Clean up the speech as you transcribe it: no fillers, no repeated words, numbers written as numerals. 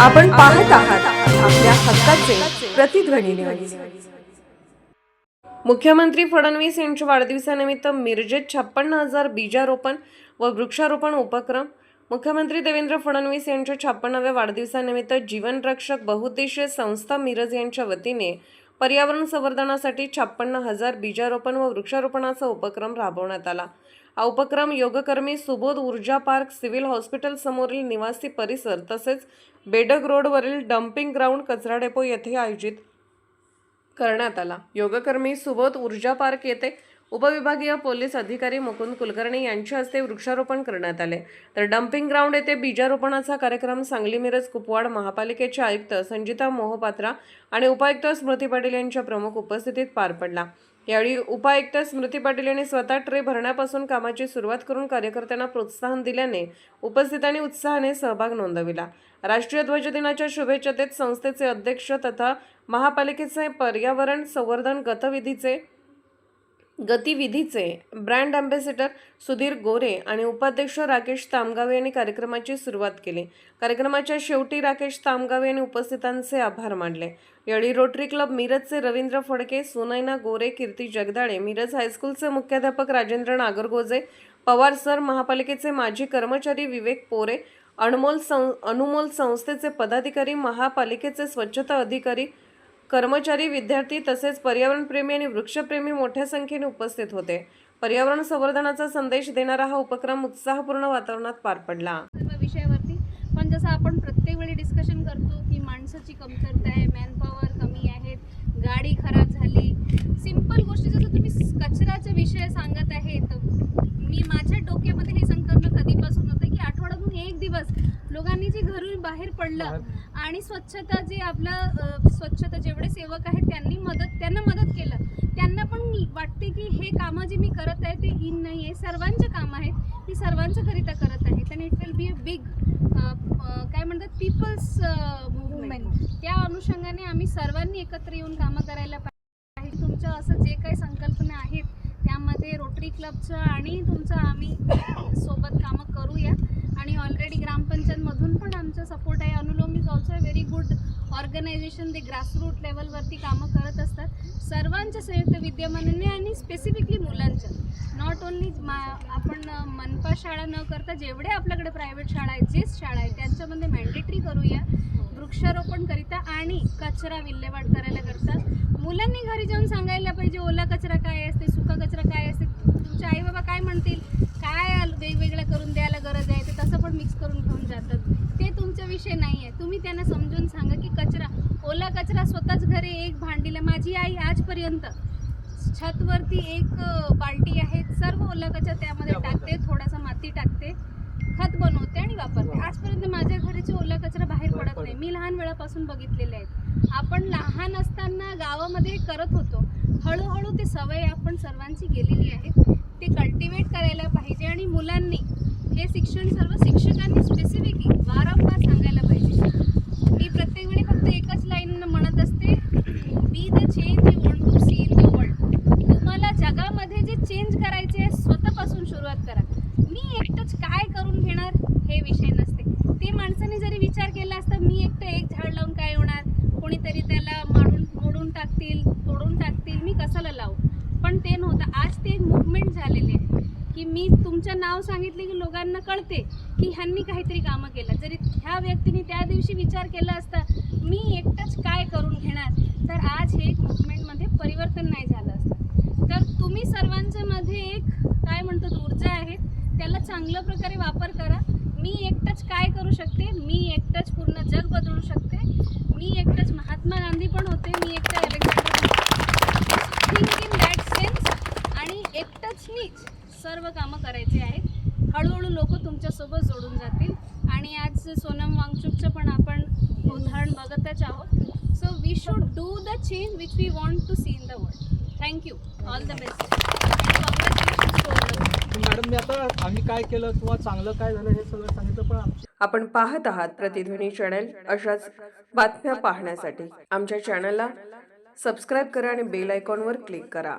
आपण पाहत आहात आपल्या हक्काचे प्रतिध्वनी न्यूज। मुख्यमंत्री फडणवीस यांच्या वाढदिवसानिमित्त मिरजेत 56,000 बीजारोपण व वृक्षारोपण उपक्रम। मुख्यमंत्री देवेंद्र फडणवीस यांच्या 56व्या वाढदिवसानिमित्त जीवनरक्षक बहुउद्देशीय संस्था मिरज यांच्या वतीने पर्यावरण संवर्धनासाठी 56,000 बीजारोपण व वृक्षारोपणाचा उपक्रम राबवण्यात आला। हा उपक्रम योगकर्मी सुबोध ऊर्जा पार्क, सिव्हिल हॉस्पिटल समोरील निवासी परिसर तसेच बेडग रोडवरील डम्पिंग ग्राउंड कचरा डेपो येथे आयोजित करण्यात आला। योगकर्मी सुबोध ऊर्जा पार्क येथे उपविभागीय पोलीस अधिकारी मुकुंद कुलकर्णी यांच्या हस्ते वृक्षारोपण करण्यात आले, तर डम्पिंग ग्राउंड येथे बीजारोपणाचा कार्यक्रम सांगली मिरज कुपवाड महापालिकेचे आयुक्त संजिता मोहपात्रा आणि उपायुक्त स्मृती पाटील यांच्या प्रमुख उपस्थितीत पार पडला। यावेळी उपायुक्त स्मृती पाटील यांनी स्वतः ट्रे भरण्यापासून कामाची सुरुवात करून कार्यकर्त्यांना प्रोत्साहन दिल्याने उपस्थितांनी उत्साहाने सहभाग नोंदविला। राष्ट्रीय ध्वज दिनाच्या शुभेच्छा देत संस्थेचे अध्यक्ष तथा महापालिकेचे पर्यावरण संवर्धन गतिविधीचे ब्रँड अँबॅसेडर सुधीर गोरे आणि उपाध्यक्ष राकेश तामगावे यांनी कार्यक्रमाची सुरुवात केली। कार्यक्रमाच्या शेवटी राकेश तामगावे यांनी उपस्थितांचे आभार मानले। यावेळी रोटरी क्लब मिरजचे रवींद्र फडके, सुनैना गोरे, कीर्ती जगदाळे, मिरज हायस्कूलचे मुख्याध्यापक राजेंद्र नागरगोजे, पवार सर, महापालिकेचे माजी कर्मचारी विवेक पोरे, अनुमोल संस्थेचे पदाधिकारी, महापालिकेचे स्वच्छता अधिकारी, कर्मचारी, विद्यार्थी तसेच पर्यावरणप्रेमी आणि वृक्षप्रेमी मोठ्या संख्येने उपस्थित होते। पर्यावरण संवर्धनाचा संदेश देणारा हा उपक्रम उत्साहपूर्ण वातावरणात पार पडला। सर्व विषयावरती पण जसं आपण प्रत्येक वेळी डिस्कशन करतो की माणसाची कमतरता आहे, मॅनपॉवर कमी आहेत, गाडी खराब झाली, सिंपल गोष्टी जसं तुम्ही कचऱ्याचा विषय सांगत आहे, तर मी माझ्या डोक्यामध्ये हे संकल्प कधीपासून होतं की आठवड्यातून एक दिवस लोकांनी जे घरून बाहेर पडलं आणि स्वच्छता जे आपलं स्वच्छता जेवढे सेवक आहेत त्यांना मदत केलं, त्यांना पण वाटते की हे कामं जे मी करत आहे ते इन नाही आहे, सर्वांचे काम आहेत, मी सर्वांच्याकरिता करत आहे आणि it will be a big काय म्हणतात पीपल्स मुवमेंट। त्या अनुषंगाने आम्ही सर्वांनी एकत्र येऊन कामं करायला पाहिजे। तुमचं असं जे काही संकल्पना आहेत त्यामध्ये रोटरी क्लबचं आणि तुमचं आम्ही सोबत कामं करूया आणि ऑलरेडी ग्रामपंचायतमधून पण आमचा सपोर्ट आहे। Anulom is also a very good organization, ते ग्रासरूट लेवलवरती कामं करत असतात, सर्वांच्या संयुक्त विद्यमानाने आणि स्पेसिफिकली मुलांच्या, नॉट ओन्ली आपण मनपा शाळा न करता जेवढे आपल्याकडे प्रायव्हेट शाळा आहेत, जेच शाळा आहेत त्यांच्यामध्ये मॅन्डेटरी करूया वृक्षारोपण करिता आणि कचरा विल्हेवाट करायला करता। मुलांनी घरी जाऊन सांगायला पाहिजे ओला कचरा काय असते, सुका कचरा काय असते, तुमचे आई बाबा काय म्हणतील, काय वेगवेगळं करून द्यायला गरज आहे, ते तसं पण मिक्स करून घेऊन जातात, ते तुमचा विषय नाही आहे। तुम्ही त्यांना समजून सांगा की कचरा ओला कचरा स्वतःच घरी एक भांडीला, माझी आई आजपर्यंत छतवरती एक बाल्टी आहे, सर्व ओला कचरा त्यामध्ये टाकते, थोडासा माती टाकते, खत बनवते आणि वापरते। आजपर्यंत माझ्या घरीचे ओला कचरा बाहेर पडत नाही, मी लहान वेळापासून बघितलेले आहेत। आपण लहान असताना गावामध्ये करत होतो, हळूहळू ते सवय आपण सर्वांची गेलेली आहे, ते कल्टिवेट करायला पाहिजे आणि मुलांनी हे शिक्षण सर्व शिक्षकांनी स्पेसिफिकली वारंवार सांगायला पाहिजे। मी प्रत्येक वेळी फक्त एकच लाईन म्हणत असते, be the change you want to see in the world. तुम्हाला जगामध्ये जे चेंज करायचे आहे स्वतःपासून सुरुवात करा। मी एकटंच काय करून घेणार हे विषय नसते, ते माणसाने जरी विचार केला असता मी एकटं एक झाड लावून काय होणार, कोणीतरी त्याला मोडून टाकतील, तोडून टाकतील, मी कशाला लावू, पण ते नव्हतं। आज ते एक मूवमेंट झालेले आहे की मी तुमचं नाव सांगितले की लोकांना कळते की ह्यांनी काहीतरी कामं केलं। जरी ह्या व्यक्तीने त्या दिवशी विचार केला असता मी एकटंच काय करून घेणार, तर आज हे एक मूवमेंटमध्ये परिवर्तन नाही झालं असतं। तर तुम्ही सर्वांच्या मध्ये एक काय म्हणतात ऊर्जा आहे, त्याला चांगल्या प्रकारे वापर करा। मी एकटंच काय करू शकते, मी एकटंच पूर्ण जग बदलू शकते, मी एकटंच महात्मा गांधी पण होते, मी एकटं थिंक इन दॅट सेन्स आणि एकटंच मीच सर्व कामं करायचे आहेत। हळूहळू लोक तुमच्यासोबत जोडून जातील आणि आज सोनम वांगचुकचं पण आपण उदाहरण बघतच आहोत। So we should do the change which we want to see in the world. Thank you, all the best. Madam, मी आता आम्ही काय केलं किंवा चांगलं काय झालं हे सगळं सांगितलं, पण आपण पाहत आहात प्रतिध्वनी चॅनल। अशाच बातम्या पाहण्यासाठी आमच्या चॅनलला सबस्क्राईब करा आणि बेल आयकॉनवर क्लिक करा।